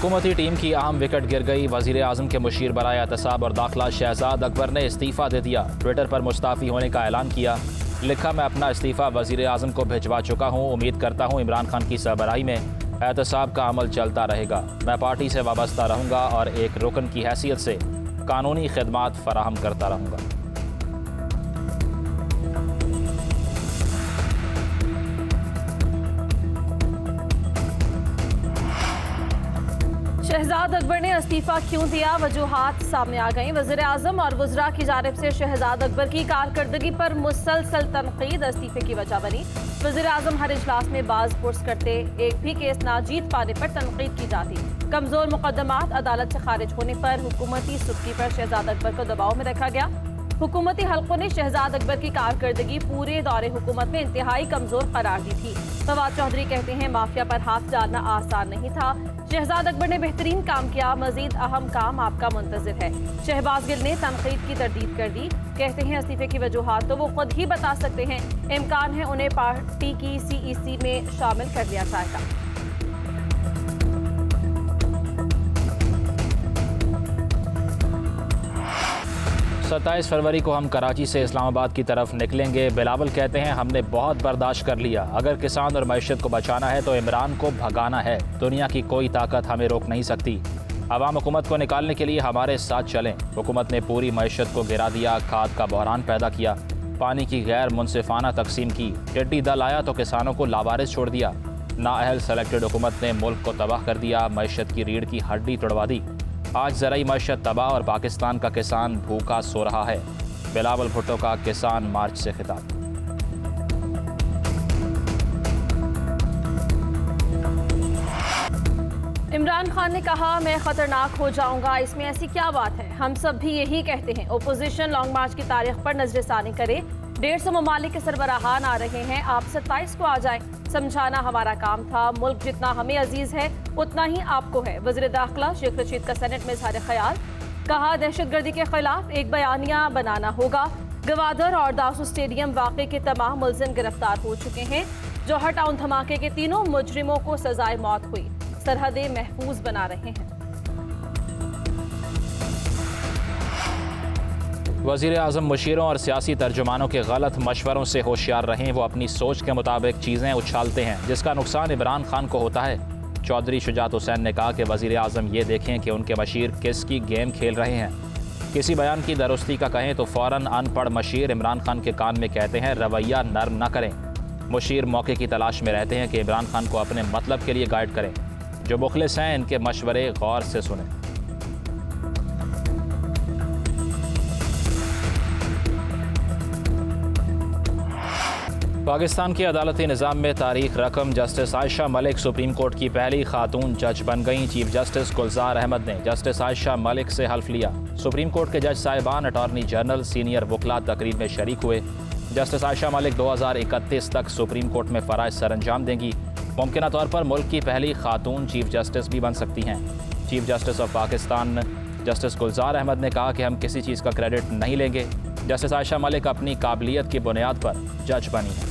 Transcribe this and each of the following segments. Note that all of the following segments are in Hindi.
हुकूमती टीम की अहम विकेट गिर गई। वज़ीर आज़म के मुशीर बराए एहतसाब और दाखिला शहजाद अकबर ने इस्तीफ़ा दे दिया। ट्विटर पर मुस्ताफ़ी होने का ऐलान किया। लिखा, मैं अपना इस्तीफ़ा वज़ीर आज़म को भिजवा चुका हूँ। उम्मीद करता हूँ इमरान खान की सरबराही में एहतसाब का अमल चलता रहेगा। मैं पार्टी से वाबस्ता रहूँगा और एक रुकन की हैसियत से कानूनी खिदमात फराहम करता रहूँगा। शहजाद अकबर ने इस्तीफा क्यों दिया, वजूहात सामने आ गई। वज़ीर आज़म और वज़रा की जानिब से शहजाद अकबर की कारकर्दगी पर मुसलसल तनकीद इस्तीफे की वजह बनी। वज़ीर आज़म हर इजलास में बाज पुरस करते, एक भी केस ना जीत पाने पर तनकीद की जाती। कमज़ोर मुकदमात अदालत से खारिज होने पर हुकूमती सुर्खी पर शहजाद अकबर को दबाव में रखा गया। हुकूमती हल्कों ने शहजाद अकबर की कारकर्दगी पूरे दौरे हुकूमत में इंतहाई कमज़ोर करार दी थी। फवाद चौधरी कहते हैं, माफिया पर हाथ डालना आसान नहीं था। शहजाद अकबर ने बेहतरीन काम किया, मजीद अहम काम आपका मुंतज़िर है। शहबाज गिल ने तनकीद की तरदीद कर दी। कहते हैं, इस्तीफे की वजूहात तो वो खुद ही बता सकते हैं। इम्कान है उन्हें पार्टी की CEC में शामिल कर लिया जाएगा। 27 फरवरी को हम कराची से इस्लामाबाद की तरफ निकलेंगे। बिलावल कहते हैं, हमने बहुत बर्दाश्त कर लिया। अगर किसान और मईशत को बचाना है तो इमरान को भगाना है। दुनिया की कोई ताकत हमें रोक नहीं सकती। अवाम हुकूमत को निकालने के लिए हमारे साथ चलें। हुकूमत ने पूरी मईशत को गिरा दिया, खाद का बहरान पैदा किया, पानी की गैर मुनसिफाना तकसीम की। टिड्डी दल आया तो किसानों को लावारिस छोड़ दिया। नाअहल सेलेक्टेड हुकूमत ने मुल्क को तबाह कर दिया, मईशत की रीढ़ की हड्डी तोड़वा दी। आज ज़राई मईशत तबाह और पाकिस्तान का किसान भूखा सो रहा है। बिलावल भुट्टो का किसान मार्च से खिताब। इमरान खान ने कहा, मैं खतरनाक हो जाऊंगा, इसमें ऐसी क्या बात है। हम सब भी यही कहते हैं। ओपोजिशन लॉन्ग मार्च की तारीख पर नजरसानी करे। 150 ममालिक के सरबराहान आ रहे हैं, आप 27 को आ जाएं। समझाना हमारा काम था। मुल्क जितना हमें अजीज है उतना ही आपको है। वज़ीर दाखिला शेख रशीद का सेनेट में इज़हार ख्याल। कहा, दहशतगर्दी के खिलाफ एक बयानिया बनाना होगा। गवादर और दासू स्टेडियम वाक़े के तमाम मुल्ज़िम गिरफ्तार हो चुके हैं। जौहर टाउन धमाके के तीनों मुजरिमों को सजाए मौत हुई। सरहदें महफूज बना रहे हैं। वज़ीर आज़म मुशीरों और सियासी तर्जुमानों के गलत मशवरों से होशियार रहें। वो अपनी सोच के मुताबिक चीज़ें उछालते हैं जिसका नुकसान इमरान खान को होता है। चौधरी शुजात हुसैन ने कहा कि वज़ीर आज़म ये देखें कि उनके मशीर किसकी गेम खेल रहे हैं। किसी बयान की दुरुस्ती का कहें तो फ़ौरन अनपढ़ मशीर इमरान खान के कान में कहते हैं, रवैया नर्म न करें। मुशीर मौके की तलाश में रहते हैं कि इमरान खान को अपने मतलब के लिए गाइड करें। जो मुखलिस हैं इनके मशवरे गौर से सुनें। पाकिस्तान के अदालती निज़ाम में तारीख रकम। Justice Ayesha Malik supreme court की पहली खातून जज बन गईं। चीफ जस्टिस गुलजार अहमद ने जस्टिस आयशा मलिक से हल्फ लिया। सुप्रीम कोर्ट के जज साहिबान, अटॉर्नी जनरल, सीनियर वकला तकरीब में शरीक हुए। जस्टिस आयशा मलिक 2031 तक सुप्रीम कोर्ट में फ़राइज़ सर अंजाम देंगी। मुमकिन तौर पर मुल्क की पहली खातून चीफ जस्टिस भी बन सकती हैं। Chief justice of Pakistan justice Gulzar Ahmed ने कहा कि हम किसी चीज़ का क्रेडिट नहीं लेंगे। जस्टिस आयशा मलिक अपनी काबिलियत की बुनियाद पर जज बनी हैं।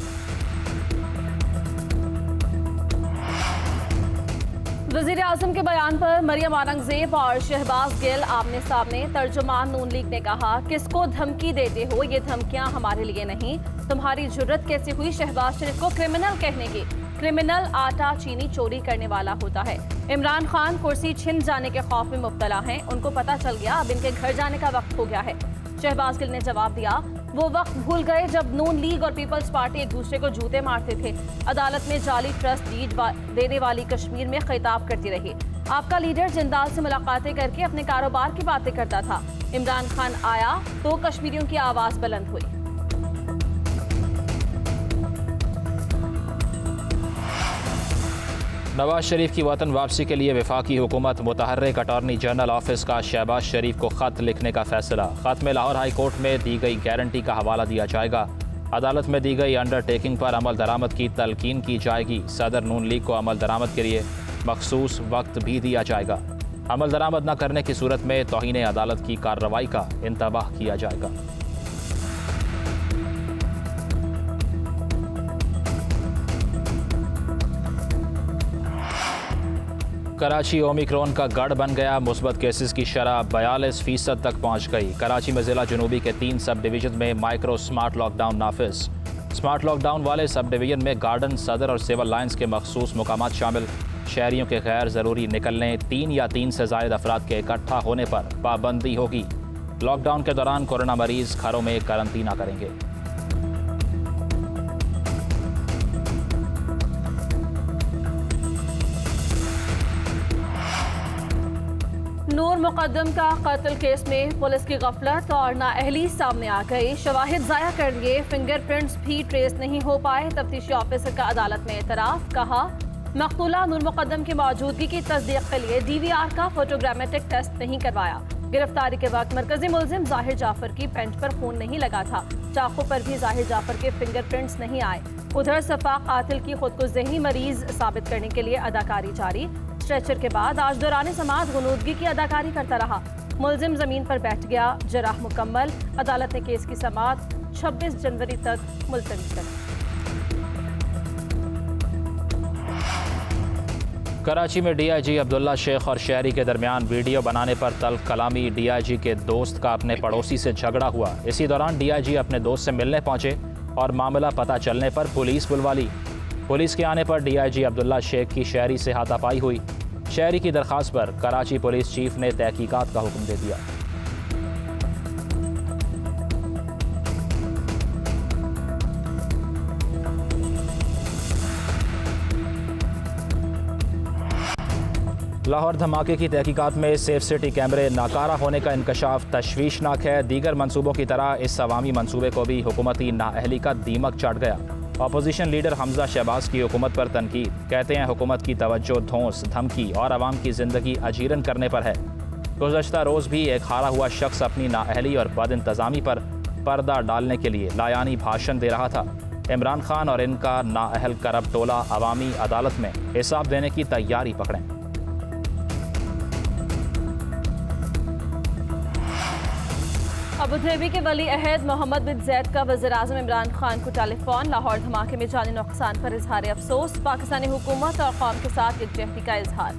वज़ीर आज़म के बयान पर मरियम औरंगज़ेब और शहबाज गिल आमने सामने। तर्जुमान नून लीग ने कहा, किसको धमकी देते हो, ये धमकियां हमारे लिए नहीं। तुम्हारी जुर्रत कैसे हुई शहबाज शरीफ को क्रिमिनल कहने की। क्रिमिनल आटा चीनी चोरी करने वाला होता है। इमरान खान कुर्सी छिन जाने के खौफ में मुब्तला हैं। उनको पता चल गया अब इनके घर जाने का वक्त हो गया है। शहबाज गिल ने जवाब दिया, वो वक्त भूल गए जब नून लीग और पीपल्स पार्टी एक दूसरे को जूते मारते थे। अदालत में जाली ट्रस्ट डीड देने वाली कश्मीर में खिताब करती रही। आपका लीडर जिंदाल से मुलाकातें करके अपने कारोबार की बातें करता था। इमरान खान आया तो कश्मीरियों की आवाज़ बुलंद हुई। नवाज शरीफ की वतन वापसी के लिए वफाकी हुकूमत मुतहर्रिक अटॉर्नी जनरल ऑफिस का शहबाज शरीफ को ख़त लिखने का फैसला। ख़त में लाहौर हाई कोर्ट में दी गई गारंटी का हवाला दिया जाएगा। अदालत में दी गई अंडरटेकिंग पर अमल दरामद की तलकीन की जाएगी। सदर नून लीग को अमल दरामद के लिए मखसूस वक्त भी दिया जाएगा। अमल दरामद न करने की सूरत में तौहीन अदालत की कार्रवाई का इंतबाह किया जाएगा। कराची ओमिक्रॉन का गढ़ बन गया। मुस्बत केसेस की शरह 42% तक पहुंच गई। कराची में ज़िला जुनूबी के 3 सब डिवीज़न में माइक्रो स्मार्ट लॉकडाउन नाफिज। स्मार्ट लॉकडाउन वाले सब डिवीज़न में गार्डन, सदर और सिविल लाइन्स के मखसूस मुकामात शामिल। शहरियों के गैर ज़रूरी निकलने, 3 या 3 से ज़ायद अफराद के इकट्ठा होने पर पाबंदी होगी। लॉकडाउन के दौरान कोरोना मरीज घरों में करंतना करेंगे। नूर मुकद्दम का कत्ल केस में पुलिस की गफलत और नाअहली सामने आ गई। शवाहिद ज़ाया कर दिए, फिंगरप्रिंट्स भी ट्रेस नहीं हो पाए। तफ्तीशी ऑफिसर का अदालत में एतराफ़। कहा, मकतूला नूर मुकद्दम की मौजूदगी की तस्दीक के लिए DVR का फोटोग्रामेटिक टेस्ट नहीं करवाया। गिरफ्तारी के वक्त मरकजी मुलजिम जाहिर जाफर की पेंच पर खून नहीं लगा था। चाकू पर भी जाहिर जाफर के फिंगरप्रिंट्स नहीं आए। उधर सफाक कातिल की खुद को ज़हनी मरीज साबित करने के लिए अदाकारी जारी। स्ट्रेचर के बाद आज दौरान समाअत गुनूदगी की अदाकारी करता रहा। मुलजिम जमीन पर बैठ गया, जराह मुकम्मल। अदालत ने केस की समाअत 26 जनवरी तक मुलतवी कर दी। कराची में DIG अब्दुल्ला शेख और शहरी के दरमियान वीडियो बनाने पर तल्ख कलामी। DIG के दोस्त का अपने पड़ोसी से झगड़ा हुआ। इसी दौरान DIG अपने दोस्त से मिलने पहुंचे और मामला पता चलने पर पुलिस बुलवा ली। पुलिस के आने पर DIG अब्दुल्ला शेख की शहरी से हाथापाई हुई। शहरी की दरख्वास्त पर कराची पुलिस चीफ ने तहकीकात का हुक्म दे दिया। लाहौर धमाके की तहकीकात में सेफ सिटी कैमरे नाकारा होने का इंकशाफ तशवीशनाक है। दीगर मंसूबों की तरह इस अवामी मंसूबे को भी हुकूमती नाअहली का दीमक चाट गया। अपोजिशन लीडर हमजा शहबाज की हुकूमत पर तनकीद। कहते हैं हुकूमत की तवज्जो धौंस, धमकी और आवाम की ज़िंदगी अजीरन करने पर है। गुज़श्ता रोज़ भी एक हारा हुआ शख्स अपनी नाअहली और बदइंतज़ामी पर पर्दा डालने के लिए लायानी भाषण दे रहा था। इमरान खान और इनका नाअहल करब टोला अवामी अदालत में हिसाब देने की तैयारी पकड़ें। अबुधाबी के वली अहद मोहम्मद बिन जैद का वज़ीर-ए-आज़म इमरान खान को टेलीफोन। लाहौर धमाके में जानी नुकसान पर इजहार अफसोस। पाकिस्तानी हुकूमत और कौम के साथ एकजहती का इजहार।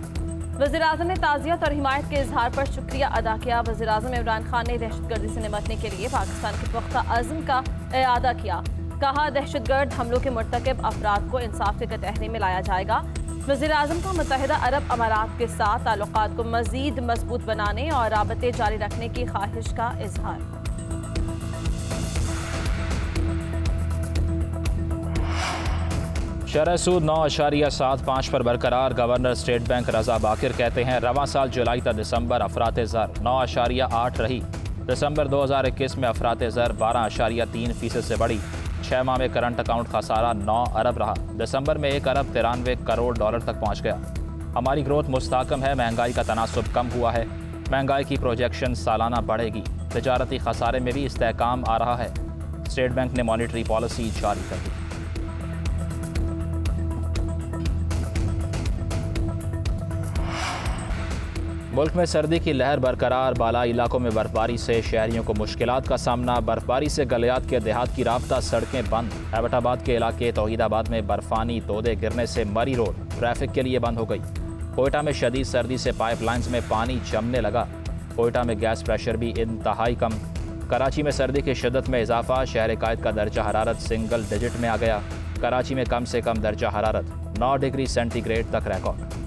वज़ीर-ए-आज़म ने ताज़ियत और हिमायत के इजहार पर शुक्रिया अदा किया। वज़ीर-ए-आज़म इमरान खान ने दहशतगर्दी से निपटने के लिए पाकिस्तान के पुख्ता अज़्म का इआदा किया। कहा, दहशतगर्द हमलों के मुर्तकिब अफराद को इंसाफ के कटहरे में लाया जाएगा। वज़ीर-ए-आज़म का मुत्तहिदा अरब अमारात के साथ ताल्लुकात को मज़ीद मजबूत बनाने और राबते जारी रखने की ख्वाहिश का इजहार। शरह सूद 9.75 पर बरकरार। गवर्नर स्टेट बैंक रजा बाकिर कहते हैं रवां साल जुलाई तक दिसंबर अफरात ज़र 9.8 रही। दिसंबर 2021 में अफरात ज़र 12.3% से बढ़ी। 6 माह में करंट अकाउंट खसारा 9 अरब रहा। दिसंबर में 1 अरब 93 करोड़ डॉलर तक पहुँच गया। हमारी ग्रोथ मुस्तहकम है। महंगाई का तनासुब कम हुआ है। महंगाई की प्रोजेक्शन सालाना बढ़ेगी। तजारती खसारे में भी इस्तेहकाम आ रहा है। स्टेट बैंक ने मॉनिटरी पॉलिसी जारी कर दी। मुल्क में सर्दी की लहर बरकरार। बाला इलाकों में बर्फबारी से शहरियों को मुश्किलात का सामना। बर्फबारी से गलियात के देहात की राब्ता सड़कें बंद। एबटाबाद के इलाके तौहीदाबाद में बर्फानी तोदे गिरने से मरी रोड ट्रैफिक के लिए बंद हो गई। कोयटा में शदीद सर्दी से पाइपलाइंस में पानी जमने लगा। कोयटा में गैस प्रेशर भी इंतहाई कम। कराची में सर्दी की शिद्दत में इजाफा। शहर कायद का दर्जा हरारत सिंगल डिजिट में आ गया। कराची में कम से कम दर्जा हरारत 9 डिग्री सेंटीग्रेड तक रिकॉर्ड।